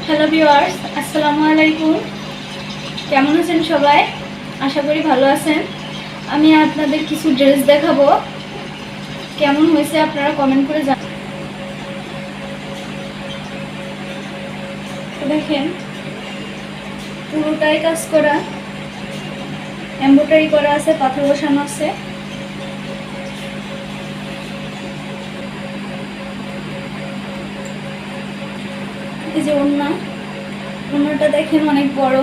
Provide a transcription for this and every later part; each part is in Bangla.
হ্যালো ভিউয়ার্স, আসসালামু আলাইকুম। কেমন আছেন সবাই? আশা করি ভালো আছেন। আমি আপনাদের কিছু ড্রেস দেখাবো, কেমন হয়েছে আপনারা কমেন্ট করে জানান। দেখেন, পুরোটাই কাজ করা, এমব্রয়ডারি করা আছে, পাথর বসানো আছে। এই যে ওড়নাটা দেখেন অনেক বড়।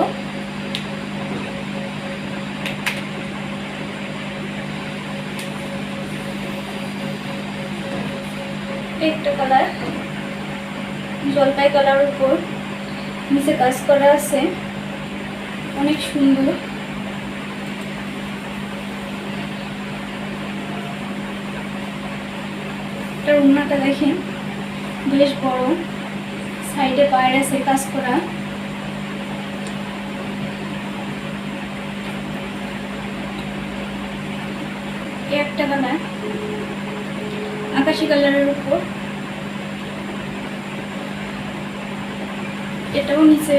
একটা কালার জলপাই কালার উপর নিচে কাজ করা আছে, অনেক সুন্দর। এটার ওড়নাটা দেখেন বেশ বড়, সাইডে পায়ের আছে কাজ করা। একটা কালার আকাশি কালারের উপর, এটাও নিচে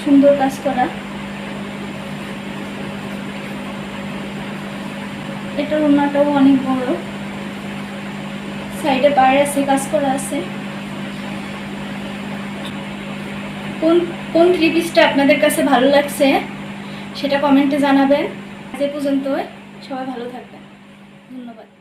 সুন্দর কাজ করা। এটার ওড়নাটাও অনেক বড়, সাইডে পায়ের আছে কাজ করা আছে। কোন কোন থ্রি পিসটা আপনাদের কাছে ভালো লাগছে সেটা কমেন্টে জানাবেন। আজ এ পর্যন্ত, সবাই ভালো থাকবেন। ধন্যবাদ।